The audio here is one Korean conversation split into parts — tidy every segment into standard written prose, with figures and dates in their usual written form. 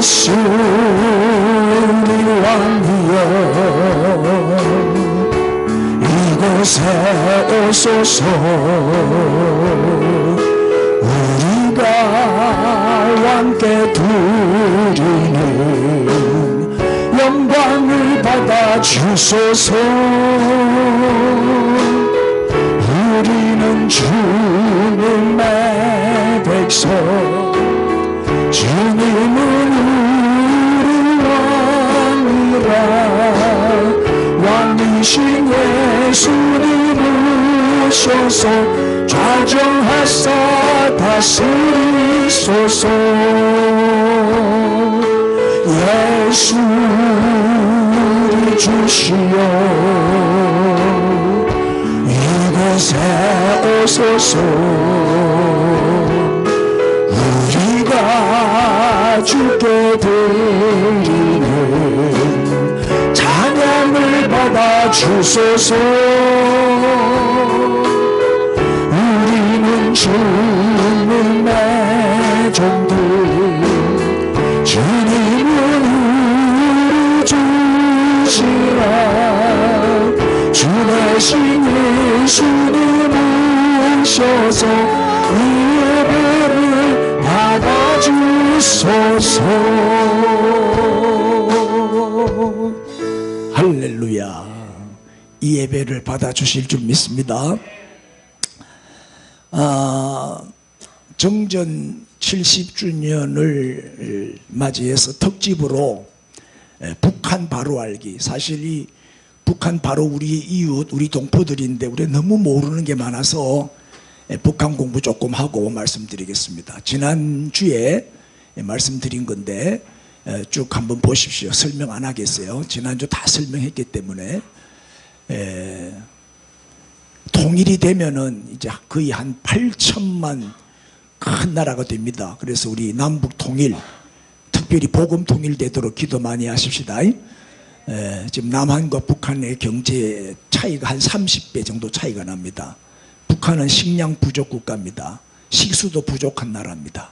예수님 왕이여 이곳에 오소서. 우리가 왕께 드리는 영광을 받아 주소서. 우리는 주님의 백성, 주님은 우리 왕이라. 왕이신 예수님 오셔서 좌정하사 다스리소서. 예수 우리 주시여 이곳에 오소서. 우리가 주께 드리는 찬양을 받아 주소서. 우리는 주님의 종들, 주님은 우리 주시라. 주 대신 예수님 오셔서 이 예배를 받아주소서. 할렐루야. 이 예배를 받아주실 줄 믿습니다. 정전 70주년을 맞이해서 특집으로 북한 바로 알기. 사실 이 북한 바로 우리 이웃, 우리 동포들인데 우리 너무 모르는 게 많아서 북한 공부 조금 하고 말씀드리겠습니다. 지난주에 말씀드린 건데 쭉 한번 보십시오. 설명 안 하겠어요. 지난주 다 설명했기 때문에. 통일이 되면은 이제 거의 한 8천만 큰 나라가 됩니다. 그래서 우리 남북 통일, 특별히 복음 통일되도록 기도 많이 하십시다. 지금 남한과 북한의 경제 차이가 한 30배 정도 차이가 납니다. 북한은 식량 부족 국가입니다. 식수도 부족한 나라입니다.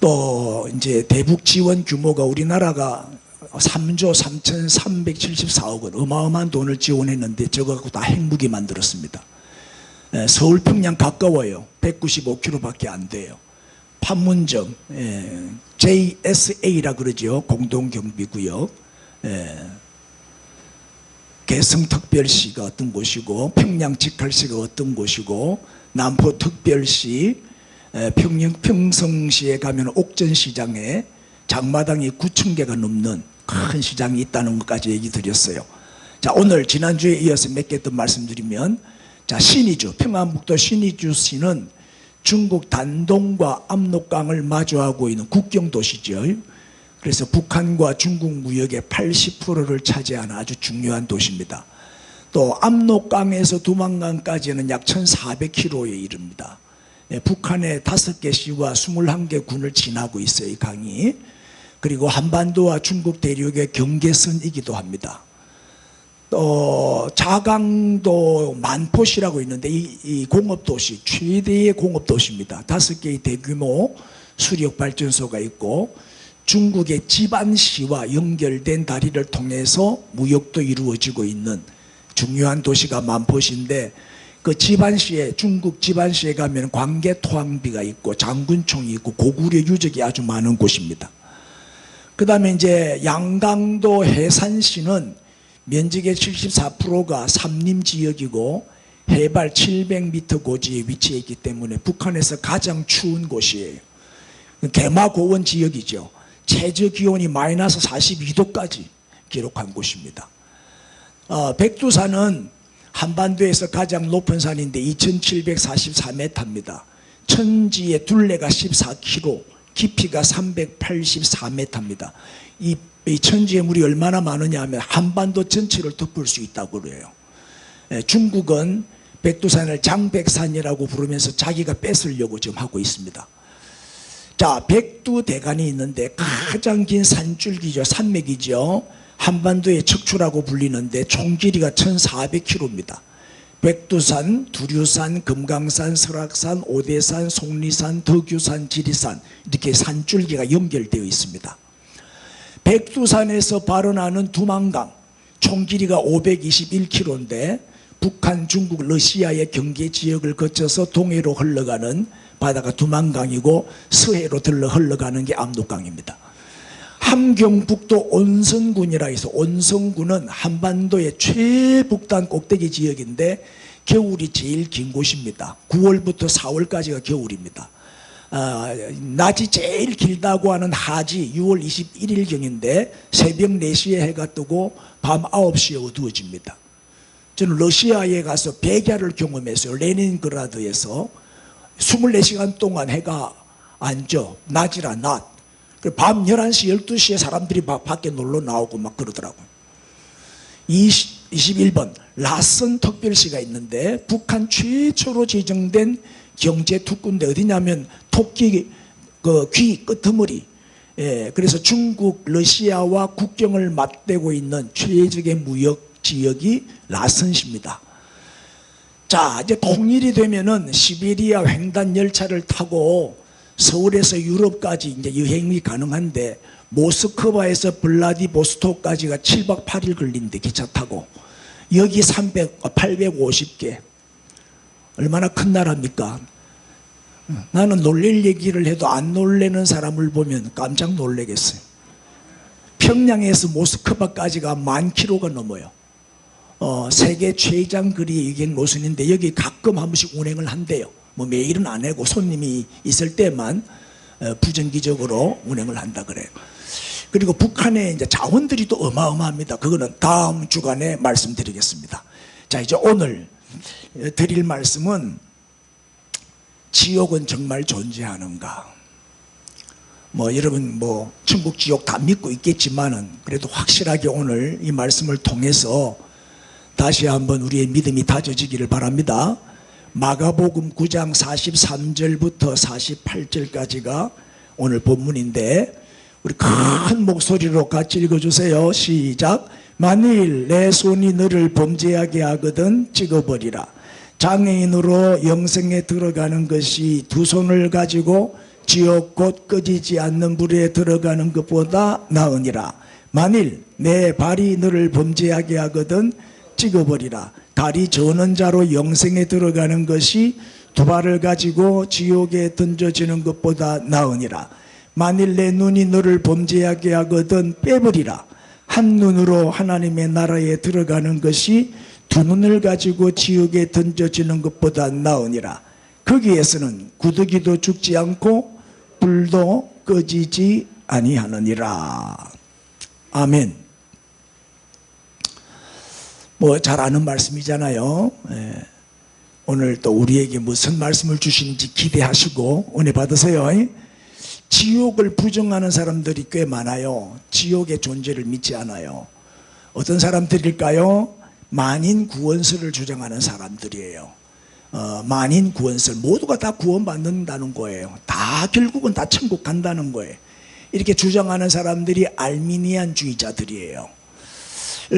또 이제 대북 지원 규모가 우리나라가 3조 3,374억 원 어마어마한 돈을 지원했는데 저거 갖고 다 핵무기 만들었습니다. 서울 평양 가까워요. 195km밖에 안 돼요. 판문점 JSA라 그러죠. 공동경비구역. 개성특별시가 어떤 곳이고 평양 직할시가 어떤 곳이고 남포특별시 평성시에 가면 옥전시장에 장마당이 9,000개가 넘는 큰 시장이 있다는 것까지 얘기 드렸어요. 자, 오늘 지난주에 이어서 몇 개 더 말씀드리면, 자, 신의주, 평안북도 신의주시는 중국 단동과 압록강을 마주하고 있는 국경도시죠. 그래서 북한과 중국 무역의 80%를 차지하는 아주 중요한 도시입니다. 또 압록강에서 두만강까지는 약 1,400km에 이릅니다. 북한의 5개 시와 21개 군을 지나고 있어요, 이 강이. 그리고 한반도와 중국 대륙의 경계선이기도 합니다. 또 자강도 만포시라고 있는데 이 공업도시, 최대의 공업도시입니다. 5개의 대규모 수력발전소가 있고 중국의 지반시와 연결된 다리를 통해서 무역도 이루어지고 있는 중요한 도시가 만포시인데, 그 지반시에, 중국 지반시에 가면 광개토항비가 있고 장군총이 있고 고구려 유적이 아주 많은 곳입니다. 그 다음에 이제 양강도 해산시는 면적의 74%가 삼림지역이고 해발 700m 고지에 위치해 있기 때문에 북한에서 가장 추운 곳이에요. 개마고원 지역이죠. 최저기온이 마이너스 42도까지 기록한 곳입니다. 백두산은 한반도에서 가장 높은 산인데 2744m입니다. 천지의 둘레가 14km, 깊이가 384m입니다. 이 천지의 물이 얼마나 많으냐 하면 한반도 전체를 덮을 수 있다고 그래요. 중국은 백두산을 장백산이라고 부르면서 자기가 뺏으려고 지금 하고 있습니다. 자, 백두대간이 있는데 가장 긴 산줄기죠. 산맥이죠. 한반도의 척추라고 불리는데 총 길이가 1,400km입니다. 백두산, 두류산, 금강산, 설악산, 오대산, 속리산, 덕유산, 지리산 이렇게 산줄기가 연결되어 있습니다. 백두산에서 발원하는 두만강 총 길이가 521km인데 북한, 중국, 러시아의 경계 지역을 거쳐서 동해로 흘러가는 바다가 두만강이고 서해로 흘러가는 게 압록강입니다. 함경북도 온성군이라 해서 온성군은 한반도의 최북단 꼭대기 지역인데 겨울이 제일 긴 곳입니다. 9월부터 4월까지가 겨울입니다. 낮이 제일 길다고 하는 하지 6월 21일경인데 새벽 4시에 해가 뜨고 밤 9시에 어두워집니다. 저는 러시아에 가서 백야를 경험했어요. 레닌그라드에서 24시간 동안 해가 안 져. 낮이라 낮. 밤 11시 12시에 사람들이 막 밖에 놀러 나오고 막 그러더라고요. 21번 라선 특별시가 있는데 북한 최초로 지정된 경제특구인데 어디냐면 토끼 귀 끄트머리. 그래서 중국 러시아와 국경을 맞대고 있는 최적의 무역 지역이 라선시입니다. 자, 이제 통일이 되면은 시베리아 횡단 열차를 타고 서울에서 유럽까지 이제 여행이 가능한데 모스크바에서 블라디보스토크까지가 7박 8일 걸린대 기차 타고 여기 850개 얼마나 큰 나라입니까? 나는 놀랄 얘기를 해도 안 놀래는 사람을 보면 깜짝 놀라겠어요. 평양에서 모스크바까지가 10,000km가 넘어요. 세계 최장 거리 여행 노선인데 여기 가끔 한 번씩 운행을 한대요. 뭐 매일은 안 하고 손님이 있을 때만 부정기적으로 운행을 한다 그래요. 그리고 북한의 이제 자원들이 또 어마어마합니다. 그거는 다음 주간에 말씀드리겠습니다. 자, 이제 오늘 드릴 말씀은 지옥은 정말 존재하는가? 뭐 여러분 뭐 천국 지옥 다 믿고 있겠지만은 그래도 확실하게 오늘 이 말씀을 통해서 다시 한번 우리의 믿음이 다져지기를 바랍니다. 마가복음 9장 43절부터 48절까지가 오늘 본문인데 우리 큰 목소리로 같이 읽어주세요. 시작. 만일 내 손이 너를 범죄하게 하거든 찍어버리라. 장애인으로 영생에 들어가는 것이 두 손을 가지고 지옥 곧 꺼지지 않는 불에 들어가는 것보다 나으니라. 만일 내 발이 너를 범죄하게 하거든 찍어버리라. 다리 저는 자로 영생에 들어가는 것이 두 발을 가지고 지옥에 던져지는 것보다 나으니라. 만일 내 눈이 너를 범죄하게 하거든 빼버리라. 한 눈으로 하나님의 나라에 들어가는 것이 두 눈을 가지고 지옥에 던져지는 것보다 나으니라. 거기에서는 구더기도 죽지 않고 불도 꺼지지 아니하느니라. 아멘. 뭐 잘 아는 말씀이잖아요. 오늘 또 우리에게 무슨 말씀을 주시는지 기대하시고 은혜 받으세요. 지옥을 부정하는 사람들이 꽤 많아요. 지옥의 존재를 믿지 않아요. 어떤 사람들일까요? 만인 구원설을 주장하는 사람들이에요. 만인 구원설, 모두가 다 구원받는다는 거예요. 다 결국은 다 천국 간다는 거예요. 이렇게 주장하는 사람들이 알미니안주의자들이에요.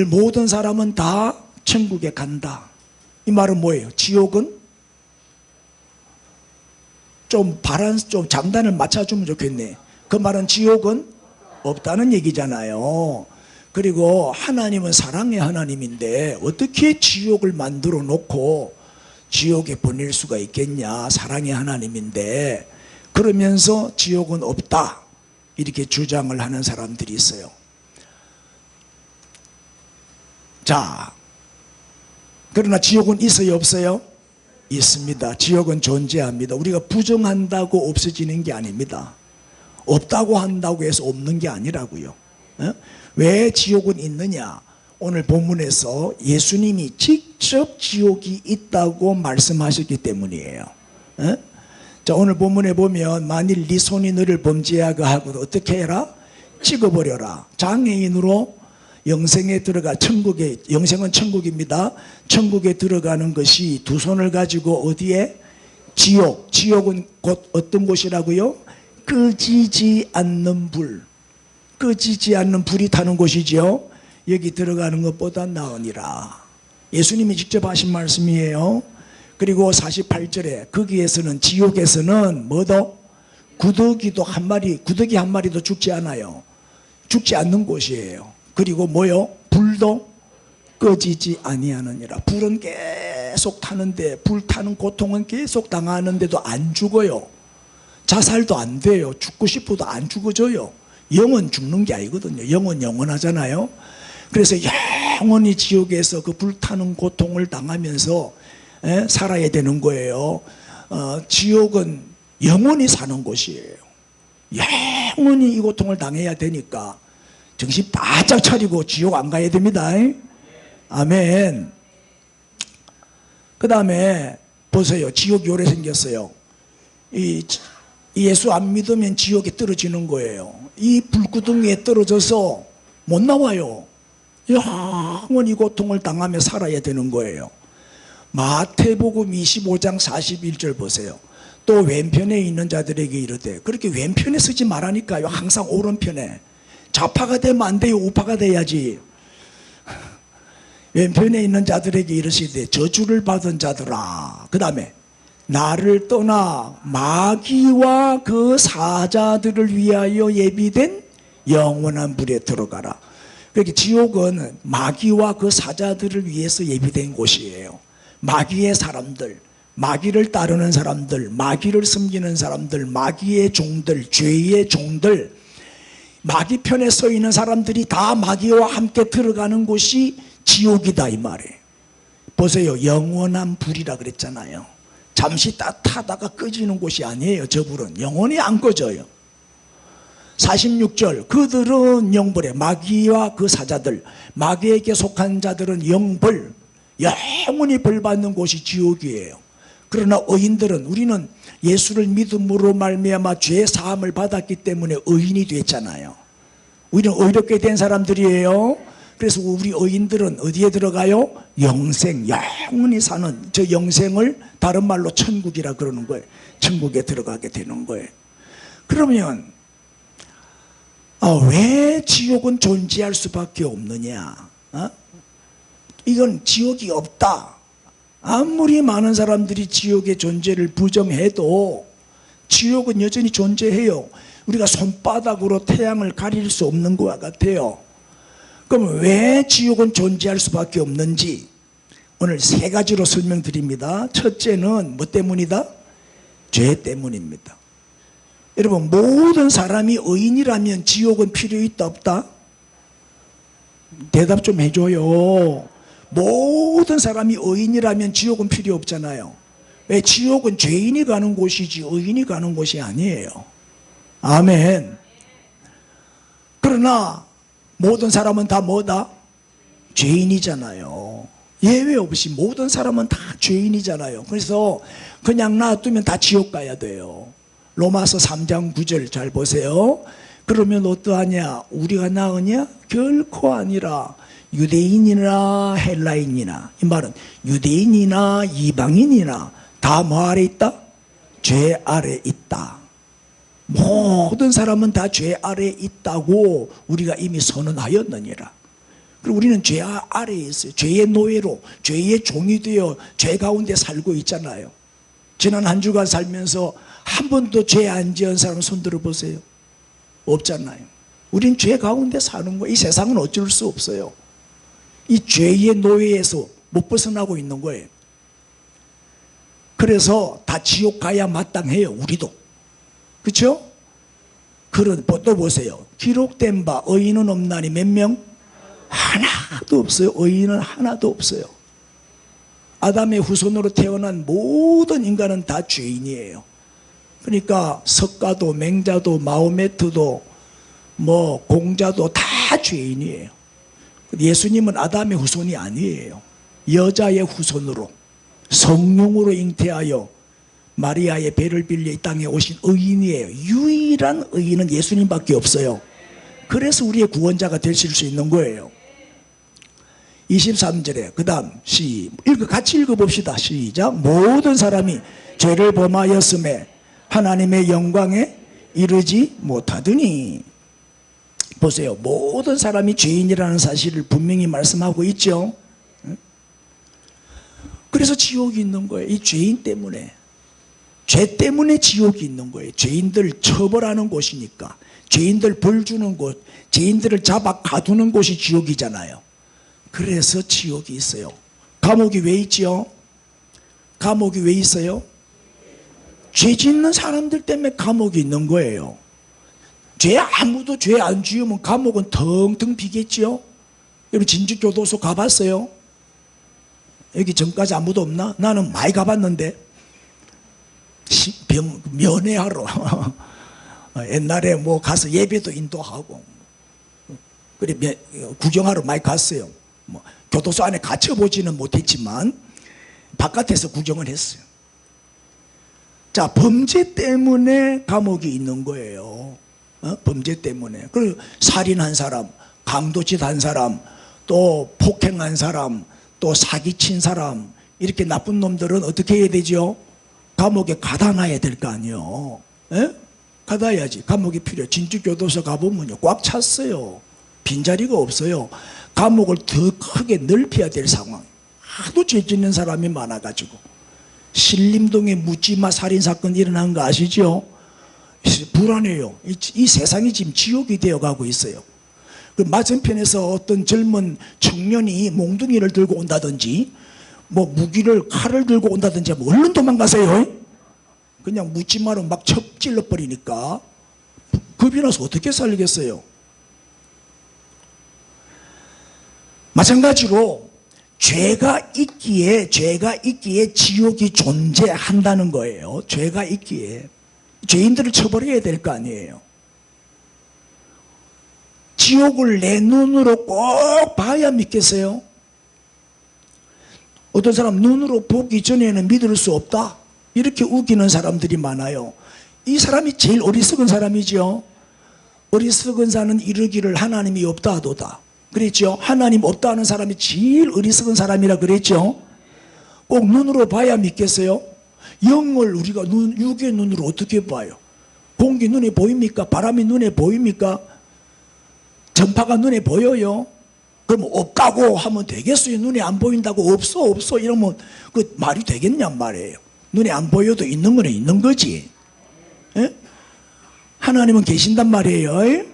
모든 사람은 다 천국에 간다. 이 말은 뭐예요? 지옥은 좀 장단을 맞춰주면 좋겠네. 그 말은 지옥은 없다는 얘기잖아요. 그리고 하나님은 사랑의 하나님인데 어떻게 지옥을 만들어 놓고 지옥에 보낼 수가 있겠냐. 사랑의 하나님인데. 그러면서 지옥은 없다 이렇게 주장을 하는 사람들이 있어요. 자, 그러나 지옥은 있어요 없어요? 있습니다. 지옥은 존재합니다. 우리가 부정한다고 없어지는 게 아닙니다. 없다고 한다고 해서 없는 게 아니라고요. 왜 지옥은 있느냐? 오늘 본문에서 예수님이 직접 지옥이 있다고 말씀하셨기 때문이에요. 자, 오늘 본문에 보면 만일 네 손이 너를 범죄하게 하고 어떻게 해라? 찍어버려라. 장애인으로 영생에 들어가 천국에, 영생은 천국입니다. 천국에 들어가는 것이 두 손을 가지고 어디에? 지옥. 지옥은 곧 어떤 곳이라고요? 꺼지지 않는 불. 꺼지지 않는 불이 타는 곳이죠. 여기 들어가는 것보다 나으니라. 예수님이 직접 하신 말씀이에요. 그리고 48절에 거기에서는 지옥에서는 뭐도? 구더기 한 마리도 죽지 않아요. 죽지 않는 곳이에요. 그리고 뭐요? 불도 꺼지지 아니하느니라. 불은 계속 타는데, 불타는 고통은 계속 당하는데도 안 죽어요. 자살도 안 돼요. 죽고 싶어도 안 죽어져요. 영은 죽는 게 아니거든요. 영은 영원하잖아요. 그래서 영원히 지옥에서 그 불타는 고통을 당하면서 살아야 되는 거예요. 지옥은 영원히 사는 곳이에요. 영원히 이 고통을 당해야 되니까 정신 바짝 차리고 지옥 안 가야 됩니다. 아멘. 그 다음에 보세요. 지옥이 오래 생겼어요. 예수 안 믿으면 지옥에 떨어지는 거예요. 이 불구덩이에 떨어져서 못 나와요. 영원히 고통을 당하며 살아야 되는 거예요. 마태복음 25장 41절 보세요. 또 왼편에 있는 자들에게 이르되, 그렇게 왼편에 서지 말라니까요. 항상 오른편에. 좌파가 되면 안 돼요. 우파가 돼야지. 왼편에 있는 자들에게 이르시되, 저주를 받은 자들아. 그 다음에 나를 떠나 마귀와 그 사자들을 위하여 예비된 영원한 불에 들어가라. 그렇게 지옥은 마귀와 그 사자들을 위해서 예비된 곳이에요. 마귀의 사람들, 마귀를 따르는 사람들, 마귀를 섬기는 사람들, 마귀의 종들, 죄의 종들, 마귀 편에 서 있는 사람들이 다 마귀와 함께 들어가는 곳이 지옥이다 이 말이에요. 보세요. 영원한 불이라 그랬잖아요. 잠시 따뜻하다가 꺼지는 곳이 아니에요. 저 불은 영원히 안 꺼져요. 46절 그들은 영벌에, 마귀와 그 사자들, 마귀에게 속한 자들은 영벌, 영원히 벌받는 곳이 지옥이에요. 그러나 의인들은, 우리는 예수를 믿음으로 말미암아 죄 사함을 받았기 때문에 의인이 됐잖아요. 우리는 의롭게 된 사람들이에요. 그래서 우리 의인들은 어디에 들어가요? 영생, 영원히 사는 저 영생을 다른 말로 천국이라 그러는 거예요. 천국에 들어가게 되는 거예요. 그러면 왜 지옥은 존재할 수밖에 없느냐? 이건 지옥이 없다. 아무리 많은 사람들이 지옥의 존재를 부정해도 지옥은 여전히 존재해요. 우리가 손바닥으로 태양을 가릴 수 없는 것과 같아요. 그럼 왜 지옥은 존재할 수밖에 없는지 오늘 세 가지로 설명드립니다. 첫째는 뭐 때문이다? 죄 때문입니다. 여러분, 모든 사람이 의인이라면 지옥은 필요 있다 없다? 대답 좀 해줘요. 모든 사람이 의인이라면 지옥은 필요 없잖아요. 왜? 지옥은 죄인이 가는 곳이지 의인이 가는 곳이 아니에요. 아멘. 그러나 모든 사람은 다 뭐다? 죄인이잖아요. 예외 없이 모든 사람은 다 죄인이잖아요. 그래서 그냥 놔두면 다 지옥 가야 돼요. 로마서 3장 9절 잘 보세요. 그러면 어떠하냐? 우리가 나으냐? 결코 아니라 유대인이나 헬라인이나, 이 말은 유대인이나 이방인이나 다 뭐 아래 있다? 죄 아래 있다. 모든 사람은 다 죄 아래 있다고 우리가 이미 선언하였느니라. 그리고 우리는 죄 아래에 있어요. 죄의 노예로, 죄의 종이 되어 죄 가운데 살고 있잖아요. 지난 한 주간 살면서 한 번도 죄 안 지은 사람 손 들어보세요. 없잖아요. 우린 죄 가운데 사는 거예요. 이 세상은 어쩔 수 없어요. 이 죄의 노예에서 못 벗어나고 있는 거예요. 그래서 다 지옥 가야 마땅해요. 우리도. 그렇죠? 또 보세요. 기록된 바 의인은 없나니 몇 명? 하나도 없어요. 의인은 하나도 없어요. 아담의 후손으로 태어난 모든 인간은 다 죄인이에요. 그러니까 석가도 맹자도 마호메트도 뭐 공자도 다 죄인이에요. 예수님은 아담의 후손이 아니에요. 여자의 후손으로 성령으로 잉태하여 마리아의 배를 빌려 이 땅에 오신 의인이에요. 유일한 의인은 예수님밖에 없어요. 그래서 우리의 구원자가 되실 수 있는 거예요. 23절에 그 다음 같이 읽어봅시다. 시작. 모든 사람이 죄를 범하였음에 하나님의 영광에 이르지 못하더니. 보세요. 모든 사람이 죄인이라는 사실을 분명히 말씀하고 있죠. 그래서 지옥이 있는 거예요. 이 죄인 때문에. 죄 때문에 지옥이 있는 거예요. 죄인들 처벌하는 곳이니까. 죄인들 벌 주는 곳, 죄인들을 잡아 가두는 곳이 지옥이잖아요. 그래서 지옥이 있어요. 감옥이 왜 있지요? 감옥이 왜 있어요? 죄 짓는 사람들 때문에 감옥이 있는 거예요. 아무도 죄 안 지으면 감옥은 텅텅 비겠지요? 여러분 진주교도소 가봤어요? 여기 전까지 아무도 없나? 나는 많이 가봤는데 면회하러 옛날에 뭐 가서 예배도 인도하고 그래 구경하러 많이 갔어요. 뭐 교도소 안에 갇혀보지는 못했지만 바깥에서 구경을 했어요. 자, 범죄 때문에 감옥이 있는 거예요. 범죄 때문에. 그리고 살인한 사람, 강도짓 한 사람, 또 폭행한 사람, 또 사기친 사람, 이렇게 나쁜 놈들은 어떻게 해야 되죠? 감옥에 가다 놔야 될 거 아니에요. 가다야지. 감옥이 필요해. 진주교도소 가보면요, 꽉 찼어요. 빈자리가 없어요. 감옥을 더 크게 넓혀야 될 상황. 하도 죄 짓는 사람이 많아가지고. 신림동에 묻지마 살인사건 일어난 거 아시죠? 불안해요. 이 세상이 지금 지옥이 되어가고 있어요. 그 맞은편에서 어떤 젊은 청년이 몽둥이를 들고 온다든지 뭐 무기를 칼을 들고 온다든지 뭐 얼른 도망가세요. 그냥 묻지마로 막 첩질러 버리니까 겁이 나서 어떻게 살리겠어요? 마찬가지로 죄가 있기에 지옥이 존재한다는 거예요. 죄가 있기에 죄인들을 처벌해야 될 거 아니에요. 지옥을 내 눈으로 꼭 봐야 믿겠어요? 어떤 사람 눈으로 보기 전에는 믿을 수 없다, 이렇게 우기는 사람들이 많아요. 이 사람이 제일 어리석은 사람이죠. 어리석은 자는 이르기를 하나님이 없다 하도다 그랬죠. 하나님 없다 하는 사람이 제일 어리석은 사람이라 그랬죠. 꼭 눈으로 봐야 믿겠어요? 영을 우리가 육의 눈으로 어떻게 봐요? 공기 눈에 보입니까? 바람이 눈에 보입니까? 전파가 눈에 보여요? 그럼 없다고 하면 되겠어요? 눈에 안 보인다고 없어 이러면 그 말이 되겠냔 말이에요. 눈에 안 보여도 있는 거는 있는 거지. 에? 하나님은 계신단 말이에요.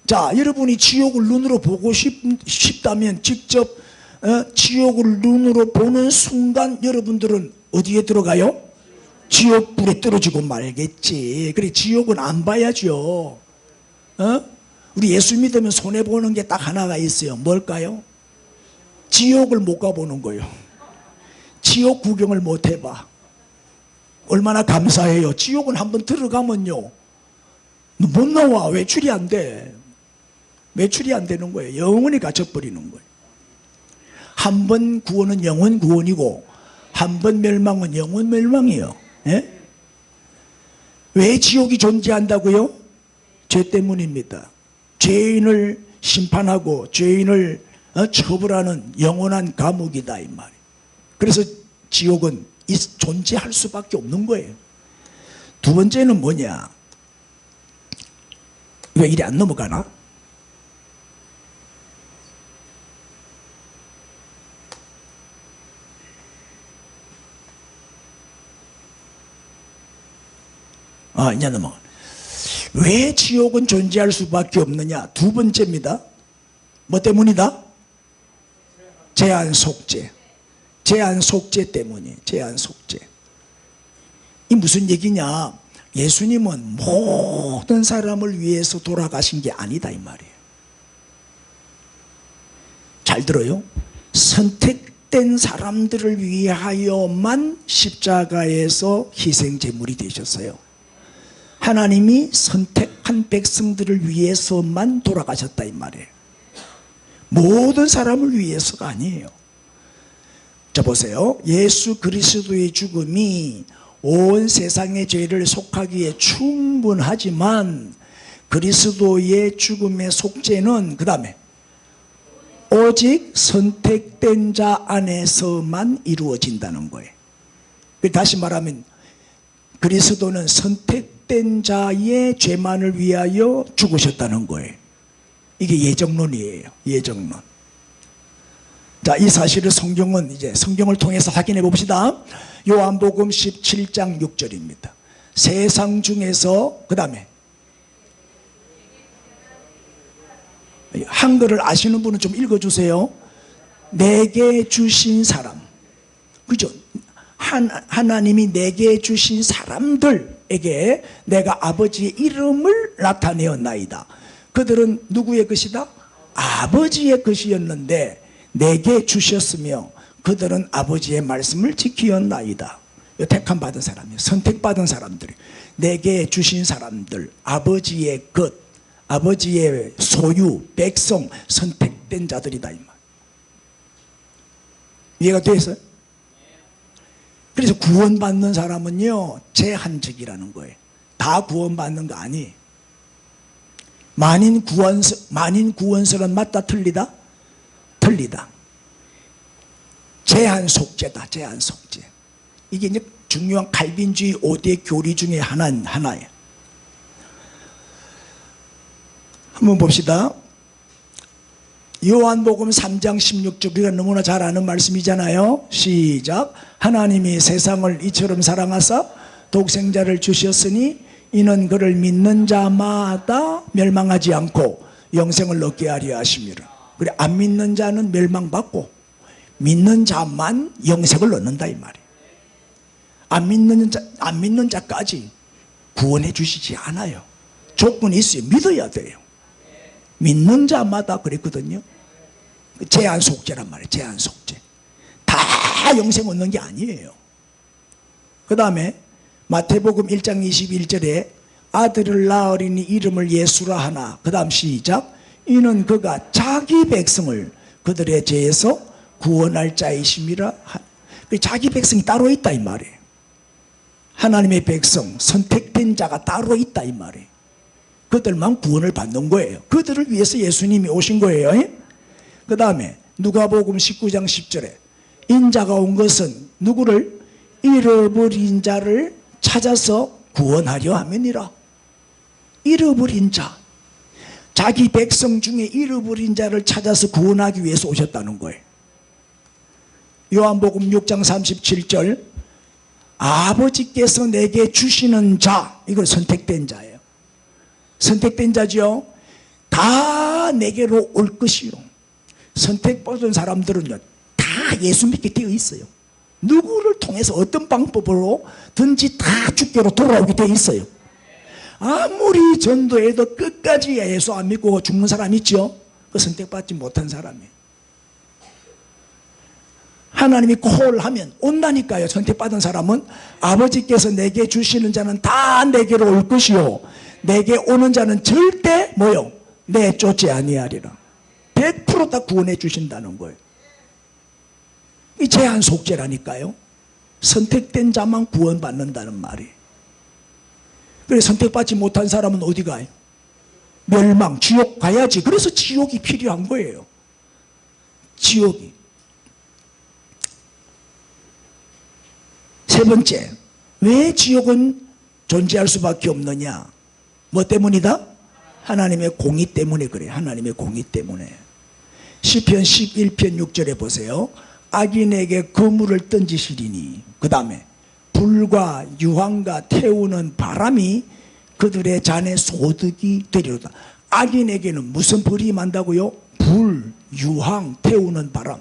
자, 여러분이 지옥을 눈으로 보고 싶다면 직접 지옥을 눈으로 보는 순간 여러분들은 어디에 들어가요? 지옥불에 떨어지고 말겠지. 그래, 지옥은 안 봐야죠. 우리 예수 믿으면 손해보는 게 딱 하나가 있어요. 뭘까요? 지옥을 못 가보는 거예요. 지옥 구경을 못 해봐. 얼마나 감사해요. 지옥은 한번 들어가면요, 못 나와. 외출이 안 돼. 외출이 안 되는 거예요. 영원히 갇혀버리는 거예요. 한 번 구원은 영원 구원이고 한 번 멸망은 영원 멸망이에요. 예? 왜 지옥이 존재한다고요? 죄 때문입니다. 죄인을 심판하고 죄인을 처벌하는 영원한 감옥이다 이 말이에요. 그래서 지옥은 존재할 수밖에 없는 거예요. 두 번째는 뭐냐? 왜 이리 안 넘어가나? 이제 넘어가. 왜 지옥은 존재할 수밖에 없느냐? 두 번째입니다. 뭐 때문이다? 제한 속죄. 제한 속죄 때문이에요. 제한 속죄. 이 무슨 얘기냐? 예수님은 모든 사람을 위해서 돌아가신 게 아니다 이 말이에요. 잘 들어요. 선택된 사람들을 위하여만 십자가에서 희생제물이 되셨어요. 하나님이 선택한 백성들을 위해서만 돌아가셨다 이 말이에요. 모든 사람을 위해서가 아니에요. 자, 보세요. 예수 그리스도의 죽음이 온 세상의 죄를 속하기에 충분하지만 그리스도의 죽음의 속죄는 그 다음에 오직 선택된 자 안에서만 이루어진다는 거예요. 다시 말하면 그리스도는 선택된 자의 죄만을 위하여 죽으셨다는 거예요. 이게 예정론이에요. 예정론. 자, 자, 이 사실을 성경은 이제 성경을 통해서 확인해 봅시다. 요한복음 17장 6절입니다. 세상 중에서, 그 다음에 한글을 아시는 분은 좀 읽어주세요. 내게 주신 사람, 그죠? 하나님이 내게 주신 사람들에게 내가 아버지의 이름을 나타내었나이다. 그들은 누구의 것이다? 아버지의 것이었는데 내게 주셨으며 그들은 아버지의 말씀을 지키었나이다. 택함 받은 사람이에요. 선택받은 사람들이, 내게 주신 사람들, 아버지의 것, 아버지의 소유, 백성, 선택된 자들이다 이 말. 이해가 되겠어요? 그래서 구원받는 사람은요, 제한적이라는 거예요. 다 구원받는 거 아니에요. 만인 구원설은 맞다 틀리다? 틀리다. 제한 속죄다. 제한 속죄. 이게 이제 중요한 칼빈주의 5대 교리 중에 하나예요. 한번 봅시다. 요한복음 3장 16절, 우리가 너무나 잘 아는 말씀이잖아요. 시작. 하나님이 세상을 이처럼 사랑하사 독생자를 주셨으니 이는 그를 믿는 자마다 멸망하지 않고 영생을 얻게 하려 하심이라. 그래, 안 믿는 자는 멸망받고 믿는 자만 영생을 얻는다 이 말이에요. 안 믿는 자까지 구원해 주시지 않아요. 조건이 있어요. 믿어야 돼요. 믿는 자마다 그랬거든요. 제한 속죄란 말이에요. 제한 속죄. 다 영생 얻는 게 아니에요. 그 다음에 마태복음 1장 21절에 아들을 낳으리니 이름을 예수라 하나. 그 다음 시작. 이는 그가 자기 백성을 그들의 죄에서 구원할 자이심이라. 자기 백성이 따로 있다 이 말이에요. 하나님의 백성, 선택된 자가 따로 있다 이 말이에요. 그들만 구원을 받는 거예요. 그들을 위해서 예수님이 오신 거예요. 그 다음에 누가복음 19장 10절에 인자가 온 것은 누구를? 잃어버린 자를 찾아서 구원하려 함이니라. 잃어버린 자, 자기 백성 중에 잃어버린 자를 찾아서 구원하기 위해서 오셨다는 거예요. 요한복음 6장 37절 아버지께서 내게 주시는 자, 이걸 선택된 자예요. 선택된 자죠. 다 내게로 올 것이요. 선택받은 사람들은요, 다 예수 믿게 되어 있어요. 누구를 통해서 어떤 방법으로든지 다 주께로 돌아오게 되어 있어요. 아무리 전도해도 끝까지 예수 안 믿고 죽는 사람 있죠. 그 선택받지 못한 사람이에요. 하나님이 콜하면 온다니까요. 선택받은 사람은 아버지께서 내게 주시는 자는 다 내게로 올 것이요 내게 오는 자는 절대 뭐요? 내쫓지 아니하리라. 100% 다 구원해 주신다는 거예요. 이 제한 속죄라니까요. 선택된 자만 구원받는다는 말이에요. 그래서 선택받지 못한 사람은 어디 가요? 멸망, 지옥 가야지. 그래서 지옥이 필요한 거예요. 지옥이. 세 번째, 왜 지옥은 존재할 수밖에 없느냐? 뭐 때문이다? 하나님의 공의 때문에 그래요. 하나님의 공의 때문에. 시편 11편 6절에 보세요. 악인에게 그물을 던지시리니, 그 다음에 불과 유황과 태우는 바람이 그들의 잔의 소득이 되리로다. 악인에게는 무슨 벌이 임한다고요? 불, 유황, 태우는 바람.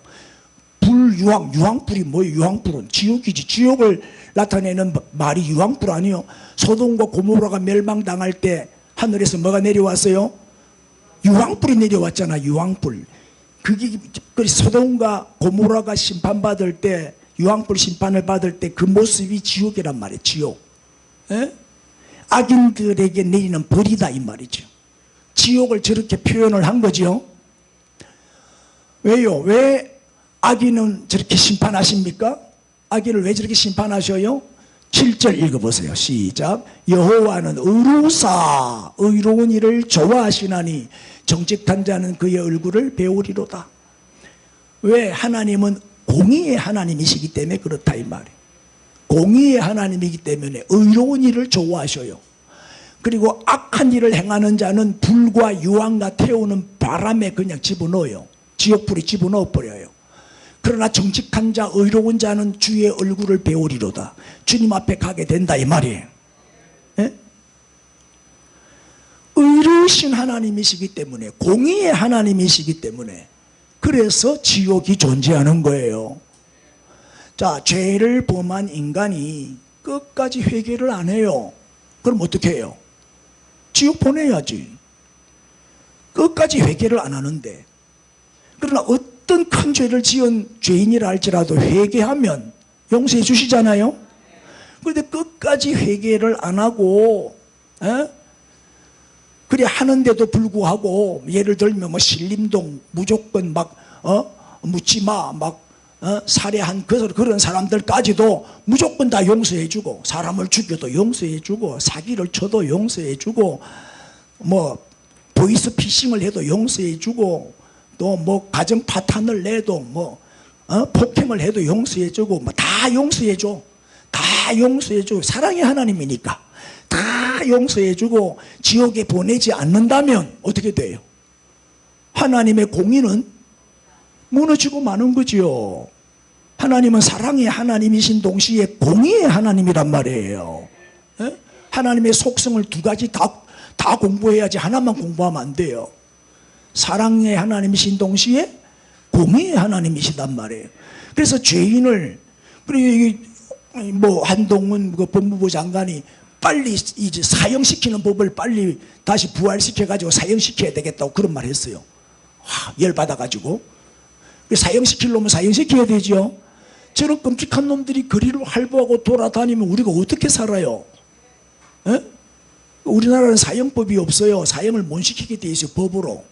불, 유황, 유황불이 뭐예요? 유황불은 지옥이지. 지옥을 나타내는 말이 유황불 아니요. 소돔과 고모라가 멸망당할 때 하늘에서 뭐가 내려왔어요? 유황불이 내려왔잖아. 유황불. 그게 소돔과 고모라가 심판받을 때, 유황불 심판을 받을 때 그 모습이 지옥이란 말이에요. 지옥. 에? 악인들에게 내리는 벌이다 이 말이죠. 지옥을 저렇게 표현을 한 거죠. 왜요? 왜 악인은 저렇게 심판하십니까? 악인을 왜 저렇게 심판하셔요? 7절 읽어보세요. 시작. 여호와는 의로우사 의로운 일을 좋아하시나니 정직한 자는 그의 얼굴을 배우리로다. 왜? 하나님은 공의의 하나님이시기 때문에 그렇다 이 말이에요. 공의의 하나님이기 때문에 의로운 일을 좋아하셔요. 그리고 악한 일을 행하는 자는 불과 유황과 태우는 바람에 그냥 집어넣어요. 지옥불이 집어넣어 버려요. 그러나 정직한 자 의로운 자는 주의 얼굴을 배우리로다. 주님 앞에 가게 된다 이 말이에요. 예? 의로우신 하나님이시기 때문에, 공의의 하나님이시기 때문에, 그래서 지옥이 존재하는 거예요. 자, 죄를 범한 인간이 끝까지 회개를 안 해요. 그럼 어떻게 해요? 지옥 보내야지. 끝까지 회개를 안 하는데, 그러나 어떤 큰 죄를 지은 죄인이라 할지라도 회개하면 용서해 주시잖아요. 그런데 끝까지 회개를 안 하고, 그래 하는데도 불구하고, 예를 들면 뭐 신림동 무조건 막 묻지마 막 살해한 그런 사람들까지도 무조건 다 용서해주고, 사람을 죽여도 용서해주고, 사기를 쳐도 용서해주고, 뭐 보이스 피싱을 해도 용서해주고, 또 뭐 가정 파탄을 내도 뭐 폭행을 해도 용서해주고, 뭐 다 용서해줘. 다 용서해주고, 사랑의 하나님이니까 다 용서해주고 지옥에 보내지 않는다면 어떻게 돼요? 하나님의 공의는 무너지고 마는 거지요. 하나님은 사랑의 하나님이신 동시에 공의의 하나님이란 말이에요. 에? 하나님의 속성을 두 가지 다 공부해야지 하나만 공부하면 안 돼요. 사랑의 하나님이신 동시에 공의의 하나님이시단 말이에요. 그래서 죄인을, 그리고 뭐 한동훈 그 법무부 장관이 빨리 이제 사형시키는 법을 빨리 다시 부활시켜가지고 사형시켜야 되겠다고 그런 말 했어요. 열받아가지고. 사형시킬 놈은 사형시켜야 되죠. 저런 끔찍한 놈들이 거리로 활보하고 돌아다니면 우리가 어떻게 살아요? 에? 우리나라는 사형법이 없어요. 사형을 못 시키게 돼 있어요, 법으로.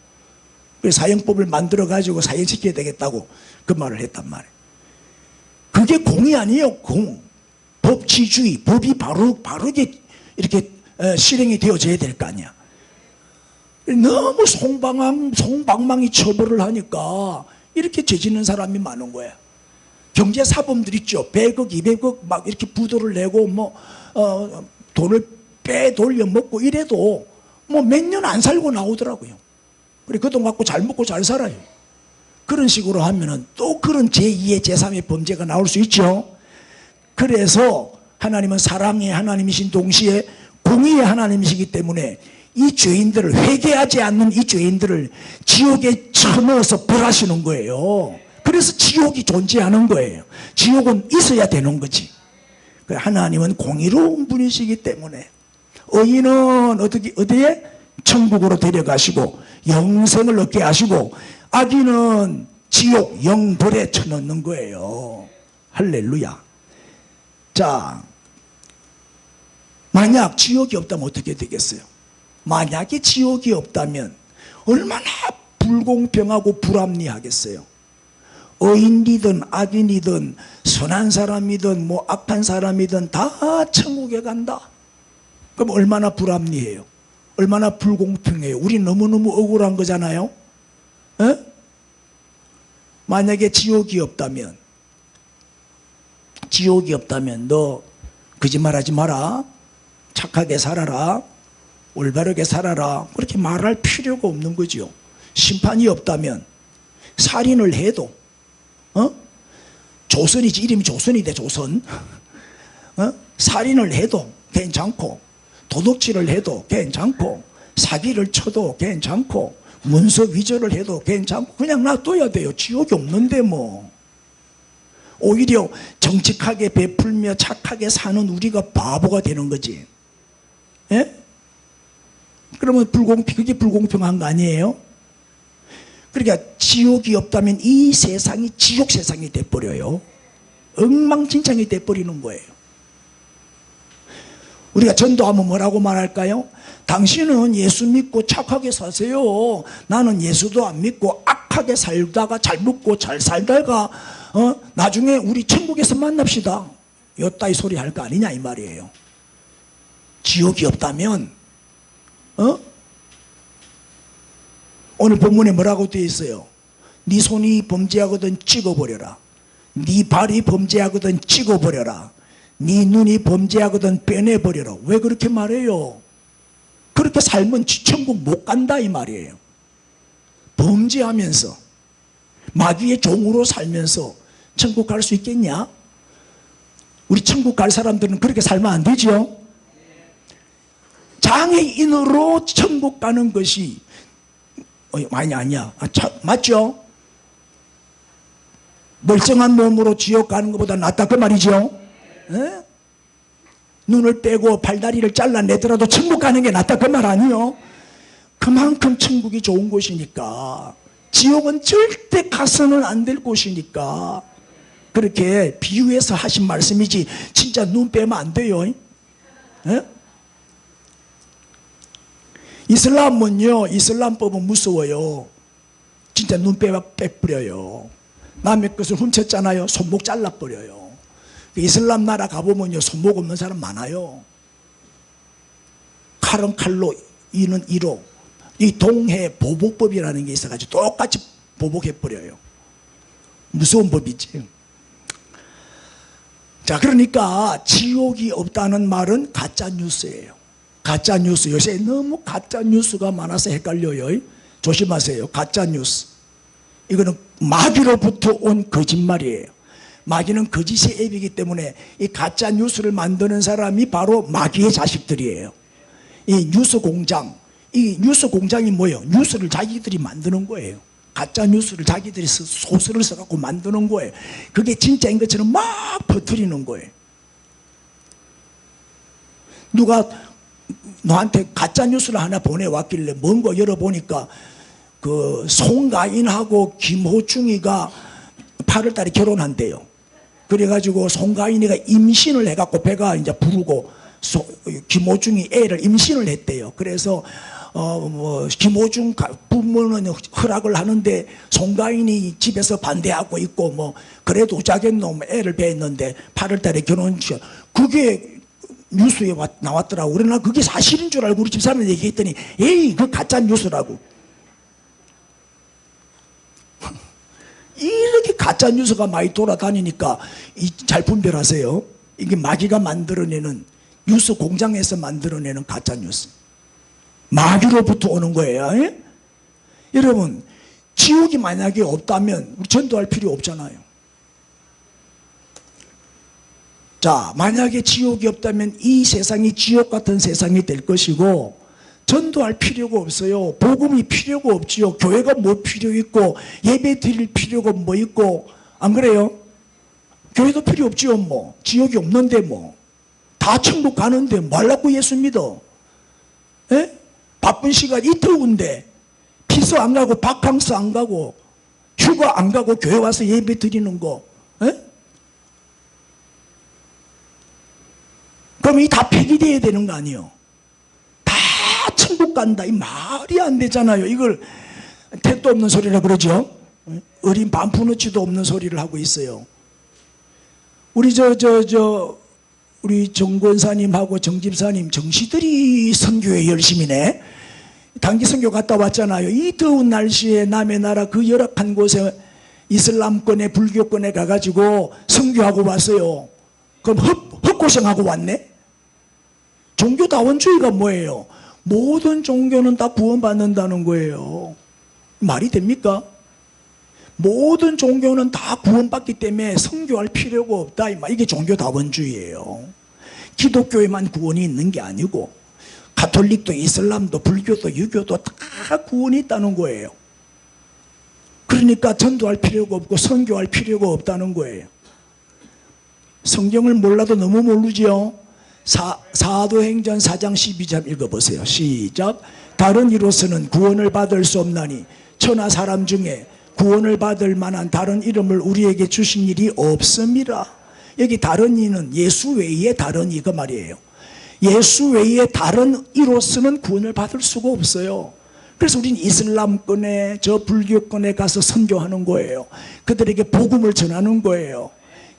그래서 사형법을 만들어가지고 사형시켜야 되겠다고 그 말을 했단 말이에요. 그게 공이 아니에요, 공. 법치주의, 법이 바르게 이렇게 실행이 되어져야 될 거 아니야. 너무 송방망이 처벌을 하니까 이렇게 죄 짓는 사람이 많은 거야. 경제사범들 있죠. 100억, 200억 막 이렇게 부도를 내고 뭐 돈을 빼돌려 먹고 이래도 뭐 몇 년 안 살고 나오더라고요. 그래, 그 돈 갖고 잘 먹고 잘 살아요. 그런 식으로 하면은 또 그런 제2의 제3의 범죄가 나올 수 있죠. 그래서 하나님은 사랑의 하나님이신 동시에 공의의 하나님이시기 때문에 이 죄인들을, 회개하지 않는 이 죄인들을 지옥에 쳐넣어서 벌하시는 거예요. 그래서 지옥이 존재하는 거예요. 지옥은 있어야 되는 거지. 하나님은 공의로운 분이시기 때문에 의인은 어디에? 천국으로 데려가시고 영생을 얻게 하시고, 악인은 지옥 영벌에 쳐넣는 거예요. 할렐루야. 자, 만약 지옥이 없다면 어떻게 되겠어요? 만약에 지옥이 없다면 얼마나 불공평하고 불합리하겠어요. 의인이든 악인이든 선한 사람이든 뭐 악한 사람이든 다 천국에 간다. 그럼 얼마나 불합리해요? 얼마나 불공평해요? 우리 너무너무 억울한 거잖아요. 에? 만약에 지옥이 없다면 너 거짓말하지 마라, 착하게 살아라, 올바르게 살아라, 그렇게 말할 필요가 없는 거죠. 심판이 없다면 살인을 해도 조선이지, 이름이 조선이돼, 조선. 살인을 해도 괜찮고, 도둑질을 해도 괜찮고, 사기를 쳐도 괜찮고, 문서 위조를 해도 괜찮고, 그냥 놔둬야 돼요. 지옥이 없는데 뭐. 오히려 정직하게 베풀며 착하게 사는 우리가 바보가 되는 거지. 예? 그러면 그게 불공평한 거 아니에요? 그러니까 지옥이 없다면 이 세상이 지옥 세상이 돼버려요. 엉망진창이 돼버리는 거예요. 우리가 전도하면 뭐라고 말할까요? 당신은 예수 믿고 착하게 사세요. 나는 예수도 안 믿고 악하게 살다가 잘 먹고 잘 살다가 나중에 우리 천국에서 만납시다. 요따위 소리 할 거 아니냐 이 말이에요. 지옥이 없다면 오늘 본문에 뭐라고 되어 있어요? 네 손이 범죄하거든 찍어버려라. 네 발이 범죄하거든 찍어버려라. 네 눈이 범죄하거든 빼내버려라. 왜 그렇게 말해요? 그렇게 살면 천국 못 간다 이 말이에요. 범죄하면서 마귀의 종으로 살면서 천국 갈 수 있겠냐? 우리 천국 갈 사람들은 그렇게 살면 안 되죠. 장애인으로 천국 가는 것이 아니야. 맞죠? 멀쩡한 몸으로 지옥 가는 것보다 낫다 그 말이죠. 에? 눈을 빼고 발다리를 잘라내더라도 천국 가는 게 낫다 그 말 아니요? 그만큼 천국이 좋은 곳이니까. 지옥은 절대 가서는 안 될 곳이니까 그렇게 비유해서 하신 말씀이지 진짜 눈 빼면 안 돼요. 에? 이슬람은요, 이슬람법은 무서워요. 진짜 눈 빼버려요. 남의 것을 훔쳤잖아요. 손목 잘라버려요. 이슬람 나라 가보면요, 손목 없는 사람 많아요. 칼은 칼로, 이는 이로. 이 동해 보복법이라는 게 있어가지고 똑같이 보복해버려요. 무서운 법이지. 자, 그러니까 지옥이 없다는 말은 가짜 뉴스예요. 가짜 뉴스. 요새 너무 가짜 뉴스가 많아서 헷갈려요. 조심하세요. 가짜 뉴스. 이거는 마귀로부터 온 거짓말이에요. 마귀는 거짓의 앱이기 때문에 이 가짜 뉴스를 만드는 사람이 바로 마귀의 자식들이에요. 이 뉴스 공장. 이 뉴스 공장이 뭐예요? 뉴스를 자기들이 만드는 거예요. 가짜 뉴스를 자기들이 소설을 써갖고 만드는 거예요. 그게 진짜인 것처럼 막 퍼뜨리는 거예요. 누가 너한테 가짜 뉴스를 하나 보내왔길래 뭔 거 열어보니까 그 송가인하고 김호중이가 8월 달에 결혼한대요. 그래가지고 송가인이가 임신을 해갖고 배가 이제 부르고 김호중이 애를 임신을 했대요. 그래서 김호중 부모는 허락을 하는데 송가인이 집에서 반대하고 있고 뭐 그래도 자겠노 애를 뱄는데 8월 달에 결혼식 그게 뉴스에 나왔더라고. 그러나 그게 사실인 줄 알고 우리 집사람한테 얘기했더니 에이 그 가짜 뉴스라고. 이렇게 가짜 뉴스가 많이 돌아다니니까 잘 분별하세요. 이게 마귀가 만들어내는 뉴스 공장에서 만들어내는 가짜 뉴스. 마귀로부터 오는 거예요. 에? 여러분 지옥이 만약에 없다면 우리 전도할 필요 없잖아요. 자, 만약에 지옥이 없다면 이 세상이 지옥 같은 세상이 될 것이고 전도할 필요가 없어요. 복음이 필요가 없지요. 교회가 뭐 필요 있고 예배 드릴 필요가 뭐 있고 안 그래요? 교회도 필요 없지요. 뭐 지옥이 없는데 뭐 다 천국 가는데 뭐 하려고 예수 믿어? 에? 바쁜 시간 이태우인데 피서 안 가고 바캉스 안 가고 휴가 안 가고 교회 와서 예배 드리는 거 에? 그럼 이 다 폐기돼야 되는 거 아니에요? 다 천국 간다. 이 말이 안 되잖아요. 이걸 택도 없는 소리라 그러죠. 어린 반푸너치도 없는 소리를 하고 있어요. 우리 우리 정권사님하고 정집사님 정시들이 선교에 열심히네. 단기 선교 갔다 왔잖아요. 이 더운 날씨에 남의 나라 그 열악한 곳에 이슬람권에 불교권에 가가지고 선교하고 왔어요. 그럼 헛고생하고 왔네? 종교다원주의가 뭐예요? 모든 종교는 다 구원받는다는 거예요. 말이 됩니까? 모든 종교는 다 구원받기 때문에 선교할 필요가 없다. 이게 종교다원주의예요. 기독교에만 구원이 있는 게 아니고 가톨릭도 이슬람도 불교도 유교도 다 구원이 있다는 거예요. 그러니까 전도할 필요가 없고 선교할 필요가 없다는 거예요. 성경을 몰라도 너무 모르죠. 사도행전 4장 12절 읽어보세요. 시작. 다른 이로서는 구원을 받을 수 없나니 천하 사람 중에 구원을 받을 만한 다른 이름을 우리에게 주신 일이 없습니다. 여기 다른 이는 예수 외에 다른 이가 말이에요. 예수 외에 다른 이로서는 구원을 받을 수가 없어요. 그래서 우리는 이슬람권에 저 불교권에 가서 선교하는 거예요. 그들에게 복음을 전하는 거예요.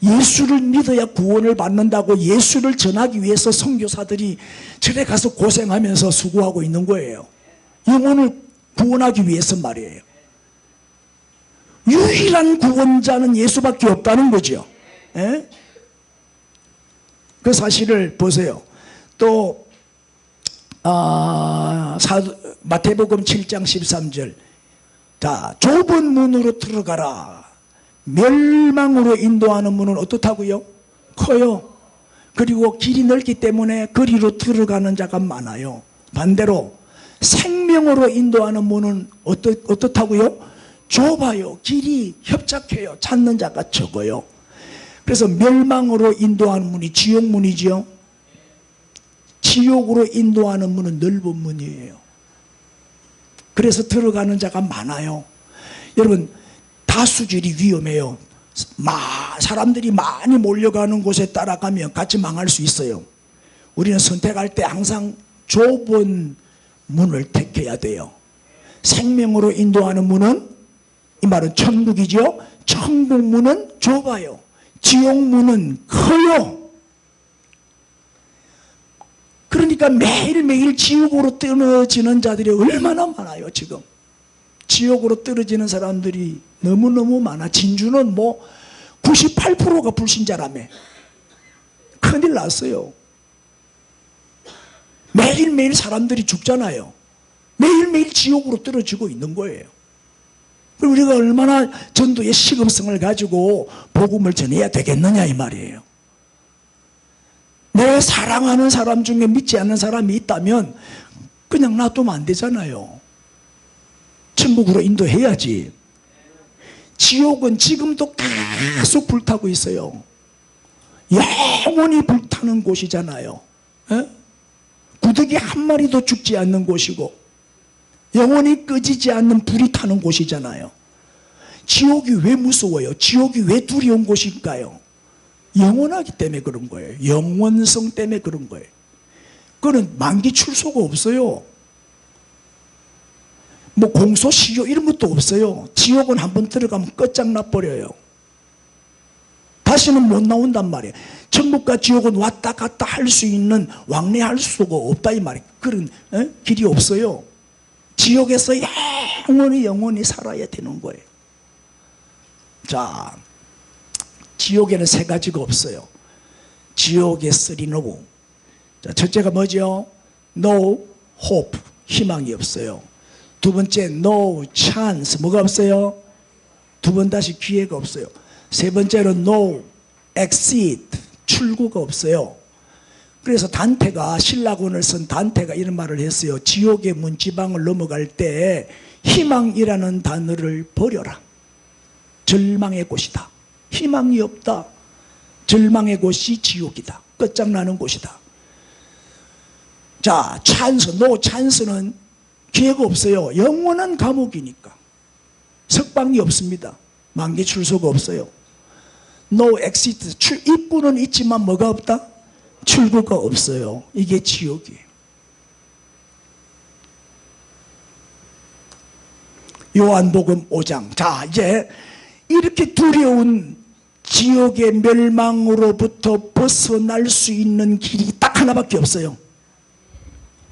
예수를 믿어야 구원을 받는다고 예수를 전하기 위해서 선교사들이 절에 가서 고생하면서 수고하고 있는 거예요. 영혼을 구원하기 위해서 말이에요. 유일한 구원자는 예수밖에 없다는 거죠. 에? 그 사실을 보세요. 또 마태복음 7장 13절 자, 좁은 문으로 들어가라. 멸망으로 인도하는 문은 어떻다고요? 커요. 그리고 길이 넓기 때문에 거리로 들어가는 자가 많아요. 반대로 생명으로 인도하는 문은 어떻다고요? 좁아요. 길이 협착해요. 찾는 자가 적어요. 그래서 멸망으로 인도하는 문이 지옥문이죠. 지옥으로 인도하는 문은 넓은 문이에요. 그래서 들어가는 자가 많아요. 여러분, 다수질이 위험해요. 사람들이 많이 몰려가는 곳에 따라가면 같이 망할 수 있어요. 우리는 선택할 때 항상 좁은 문을 택해야 돼요. 생명으로 인도하는 문은, 이 말은 천국이죠. 천국 문은 좁아요. 지옥 문은 커요. 그러니까 매일매일 지옥으로 떨어지는 자들이 얼마나 많아요. 지금 지옥으로 떨어지는 사람들이 너무너무 많아. 진주는 뭐 98%가 불신자라며. 큰일 났어요. 매일매일 사람들이 죽잖아요. 매일매일 지옥으로 떨어지고 있는 거예요. 그럼 우리가 얼마나 전도의 시급성을 가지고 복음을 전해야 되겠느냐 이 말이에요. 내가 사랑하는 사람 중에 믿지 않는 사람이 있다면 그냥 놔두면 안 되잖아요. 천국으로 인도해야지. 지옥은 지금도 계속 불타고 있어요. 영원히 불타는 곳이잖아요. 에? 구더기 한 마리도 죽지 않는 곳이고 영원히 꺼지지 않는 불이 타는 곳이잖아요. 지옥이 왜 무서워요? 지옥이 왜 두려운 곳일까요? 영원하기 때문에 그런 거예요. 영원성 때문에 그런 거예요. 그거는 만기 출소가 없어요. 뭐 공소시효 이런 것도 없어요. 지옥은 한번 들어가면 끝장나버려요. 다시는 못 나온단 말이에요. 천국과 지옥은 왔다 갔다 할 수 있는, 왕래할 수가 없다 이 말이에요. 그런 길이 없어요. 지옥에서 영원히 살아야 되는 거예요. 자, 지옥에는 세 가지가 없어요. 지옥의 쓰리 노. 자, 첫째가 뭐죠? No hope, 희망이 없어요. 두 번째 no chance, 뭐가 없어요? 두 번 다시 기회가 없어요. 세 번째는 no exit, 출구가 없어요. 그래서 단테가, 신라군을 쓴 단테가 이런 말을 했어요. 지옥의 문지방을 넘어갈 때 희망이라는 단어를 버려라. 절망의 곳이다. 희망이 없다. 절망의 곳이 지옥이다. 끝장나는 곳이다. 자, 찬스, 노 찬스는 기회가 없어요. 영원한 감옥이니까. 석방이 없습니다. 만기 출소가 없어요. No exit, 입구는 있지만 뭐가 없다? 출구가 없어요. 이게 지옥이에요. 요한복음 5장. 자, 이제 이렇게 두려운 지옥의 멸망으로부터 벗어날 수 있는 길이 딱 하나밖에 없어요.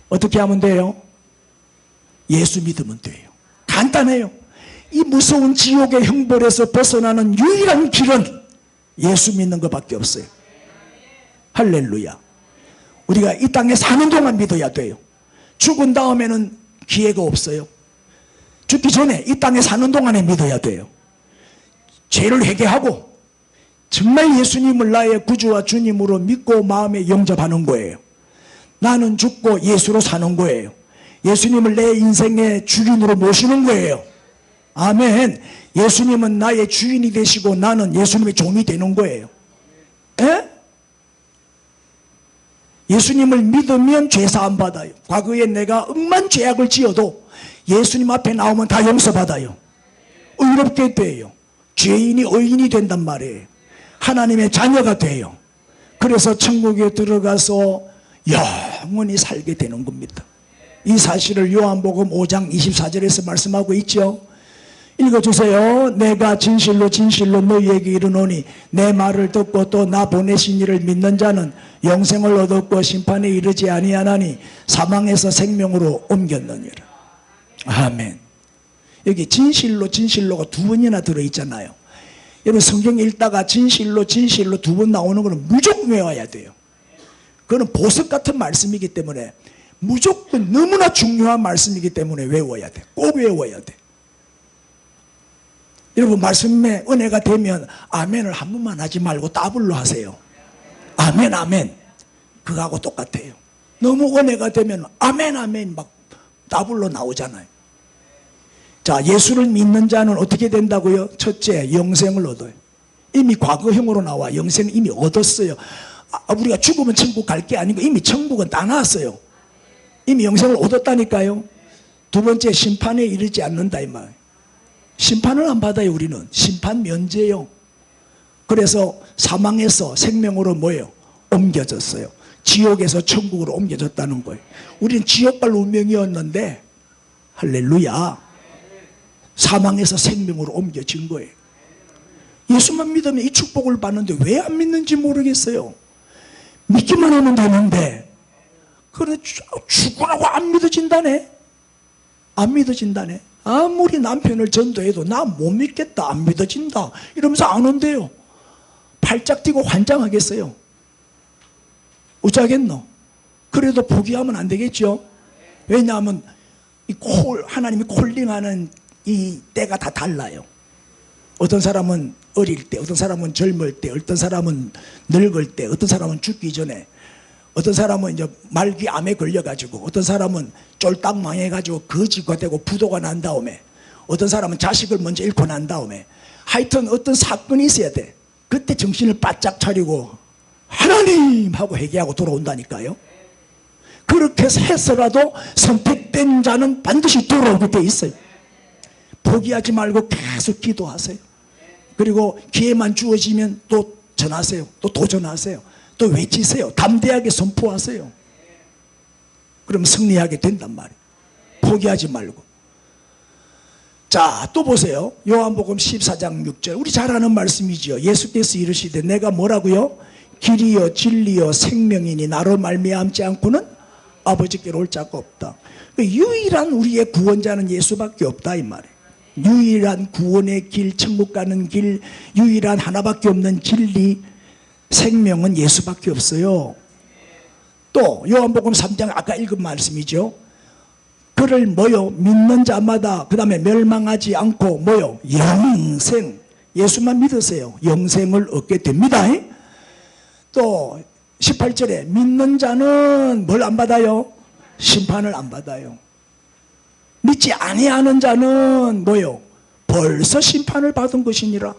어떻게 하면 돼요? 예수 믿으면 돼요. 간단해요. 이 무서운 지옥의 형벌에서 벗어나는 유일한 길은 예수 믿는 것밖에 없어요. 할렐루야. 우리가 이 땅에 사는 동안 믿어야 돼요. 죽은 다음에는 기회가 없어요. 죽기 전에 이 땅에 사는 동안에 믿어야 돼요. 죄를 회개하고 정말 예수님을 나의 구주와 주님으로 믿고 마음에 영접하는 거예요. 나는 죽고 예수로 사는 거예요. 예수님을 내 인생의 주인으로 모시는 거예요. 아멘. 예수님은 나의 주인이 되시고 나는 예수님의 종이 되는 거예요. 에? 예수님을 믿으면 죄사함 받아요. 과거에 내가 억만 죄악을 지어도 예수님 앞에 나오면 다 용서받아요. 의롭게 돼요. 죄인이 의인이 된단 말이에요. 하나님의 자녀가 돼요. 그래서 천국에 들어가서 영원히 살게 되는 겁니다. 이 사실을 요한복음 5장 24절에서 말씀하고 있죠. 읽어주세요. 내가 진실로 진실로 너희에게 이르노니 내 말을 듣고 또 나 보내신 이를 믿는 자는 영생을 얻었고 심판에 이르지 아니하나니 사망에서 생명으로 옮겼느니라. 아멘. 여기 진실로 진실로가 두 번이나 들어있잖아요. 여러분 성경 읽다가 진실로 진실로 두 번 나오는 거는 무조건 외워야 돼요. 그거는 보석 같은 말씀이기 때문에 무조건 너무나 중요한 말씀이기 때문에 외워야 돼. 꼭 외워야 돼. 여러분 말씀에 은혜가 되면 아멘을 한 번만 하지 말고 더블로 하세요. 아멘 아멘. 그거하고 똑같아요. 너무 은혜가 되면 아멘 아멘 막 더블로 나오잖아요. 자, 예수를 믿는 자는 어떻게 된다고요? 첫째, 영생을 얻어요. 이미 과거형으로 나와. 영생 이미 얻었어요. 우리가 죽으면 천국 갈 게 아니고 이미 천국은 다 나왔어요. 이미 영생을 얻었다니까요. 두 번째, 심판에 이르지 않는다 이 말. 심판을 안 받아요. 우리는 심판 면제요. 그래서 사망에서 생명으로 뭐예요? 옮겨졌어요. 지옥에서 천국으로 옮겨졌다는 거예요. 우리는 지옥 갈 운명이었는데 할렐루야, 사망에서 생명으로 옮겨진 거예요. 예수만 믿으면 이 축복을 받는데 왜 안 믿는지 모르겠어요. 믿기만 하면 되는데 그래 죽으라고 안 믿어진다네. 안 믿어진다네. 아무리 남편을 전도해도 나 못 믿겠다, 안 믿어진다 이러면서 안 온대요. 팔짝 뛰고 환장하겠어요. 어쩌겠노? 그래도 포기하면 안 되겠죠. 왜냐하면 하나님이 콜링하는 이 때가 다 달라요. 어떤 사람은 어릴 때, 어떤 사람은 젊을 때, 어떤 사람은 늙을 때, 어떤 사람은 죽기 전에, 어떤 사람은 이제 말기암에 걸려가지고, 어떤 사람은 쫄딱 망해가지고 거지가 되고 부도가 난 다음에, 어떤 사람은 자식을 먼저 잃고 난 다음에, 하여튼 어떤 사건이 있어야 돼. 그때 정신을 바짝 차리고 하나님 하고 회개하고 돌아온다니까요. 그렇게 해서라도 선택된 자는 반드시 돌아오게 돼 있어요. 포기하지 말고 계속 기도하세요. 그리고 기회만 주어지면 또 전하세요. 또 도전하세요. 또 외치세요. 담대하게 선포하세요. 그럼 승리하게 된단 말이에요. 포기하지 말고. 자, 또 보세요. 요한복음 14장 6절. 우리 잘 아는 말씀이지요. 예수께서 이르시되 내가 뭐라고요? 길이요 진리요 생명이니 나로 말미암지 않고는 아버지께로 올 자가 없다. 유일한 우리의 구원자는 예수밖에 없다 이 말이에요. 유일한 구원의 길, 천국 가는 길, 유일한 하나밖에 없는 진리, 생명은 예수밖에 없어요. 또 요한복음 3장 아까 읽은 말씀이죠. 그를 뭐요? 믿는 자마다 그 다음에 멸망하지 않고 뭐요? 영생. 예수만 믿으세요. 영생을 얻게 됩니다. 또 18절에 믿는 자는 뭘 안 받아요? 심판을 안 받아요. 믿지 아니하는 자는 뭐요? 벌써 심판을 받은 것이니라.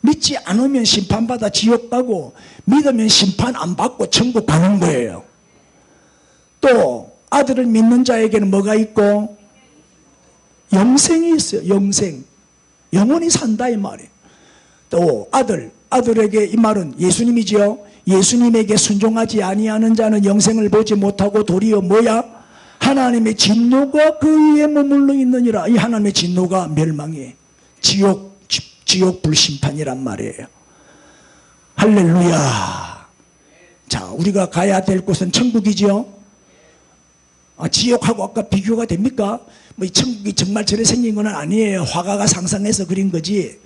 믿지 않으면 심판받아 지옥 가고 믿으면 심판 안 받고 천국 가는 거예요. 또 아들을 믿는 자에게는 뭐가 있고? 영생이 있어요. 영생. 영원히 산다 이 말이에요. 또 아들에게 이 말은 예수님이지요. 예수님에게 순종하지 아니하는 자는 영생을 보지 못하고 도리어 뭐야? 하나님의 진노가 그 위에 머물러 있느니라. 이 하나님의 진노가 멸망이에요. 지옥 불심판이란 말이에요. 할렐루야. 자, 우리가 가야 될 곳은 천국이지요. 지옥하고 아까 비교가 됩니까? 뭐 이 천국이 정말 저래 생긴 건 아니에요. 화가가 상상해서 그린 거지.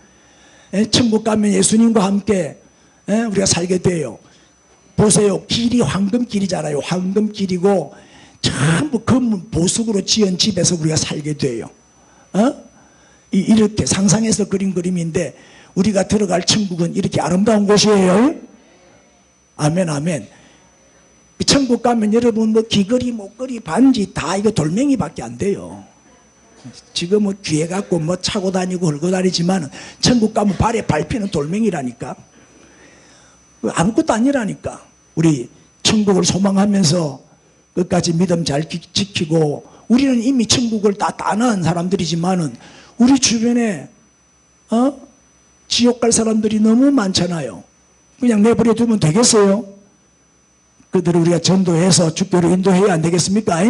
천국 가면 예수님과 함께 우리가 살게 돼요. 보세요. 길이 황금길이잖아요. 황금길이고 전부 검은 보석으로 지은 집에서 우리가 살게 돼요. 이렇게 상상해서 그린 그림인데 우리가 들어갈 천국은 이렇게 아름다운 곳이에요. 아멘 아멘. 천국 가면 여러분 뭐 귀걸이 목걸이 반지 다 이거 돌멩이밖에 안 돼요. 지금 뭐 귀에 갖고 뭐 차고 다니고 헐고 다니지만 천국 가면 발에 밟히는 돌멩이라니까. 아무것도 아니라니까. 우리 천국을 소망하면서 끝까지 믿음 잘 지키고, 우리는 이미 천국을 다 따는 사람들이지만은 우리 주변에 지옥 갈 사람들이 너무 많잖아요. 그냥 내버려 두면 되겠어요? 그들을 우리가 전도해서 주교로 인도해야 안 되겠습니까?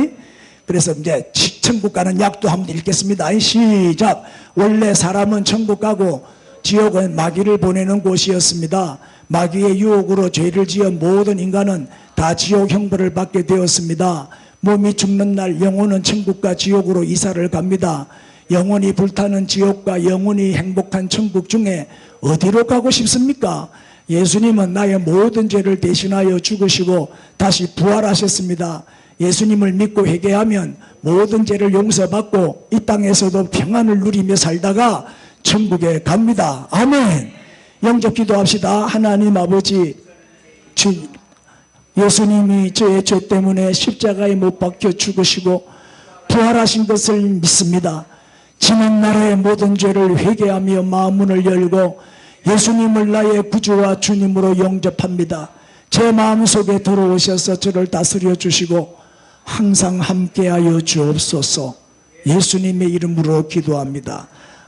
그래서 이제 천국 가는 약도 한번 읽겠습니다. 시작. 원래 사람은 천국 가고 지옥은 마귀를 보내는 곳이었습니다. 마귀의 유혹으로 죄를 지은 모든 인간은 다 지옥 형벌을 받게 되었습니다. 몸이 죽는 날 영혼은 천국과 지옥으로 이사를 갑니다. 영원히 불타는 지옥과 영원히 행복한 천국 중에 어디로 가고 싶습니까? 예수님은 나의 모든 죄를 대신하여 죽으시고 다시 부활하셨습니다. 예수님을 믿고 회개하면 모든 죄를 용서받고 이 땅에서도 평안을 누리며 살다가 천국에 갑니다. 아멘. 영접 기도합시다. 하나님 아버지, 예수님이 저의 죄 때문에 십자가에 못 박혀 죽으시고 부활하신 것을 믿습니다. 지난 날의 모든 죄를 회개하며 마음문을 열고 예수님을 나의 구주와 주님으로 영접합니다. 제 마음속에 들어오셔서 저를 다스려 주시고 항상 함께하여 주옵소서. 예수님의 이름으로 기도합니다.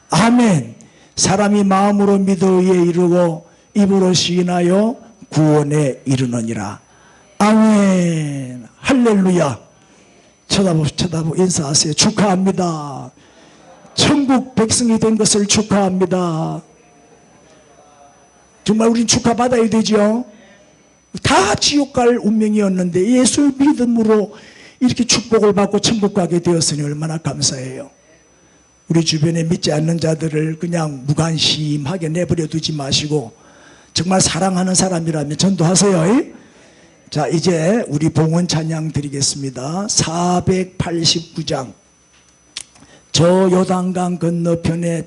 아멘. 사람이 마음으로 믿어 의에 이르고 입으로 시인하여 구원에 이르느니라. 아멘. 할렐루야. 쳐다보고 인사하세요. 축하합니다. 천국 백성이 된 것을 축하합니다. 정말 우린 축하받아야 되죠. 다 지옥 갈 운명이었는데 예수 믿음으로 이렇게 축복을 받고 천국 가게 되었으니 얼마나 감사해요. 우리 주변에 믿지 않는 자들을 그냥 무관심하게 내버려 두지 마시고 정말 사랑하는 사람이라면 전도하세요. 자, 이제 우리 봉헌 찬양 드리겠습니다. 489장 저 요단강 건너편에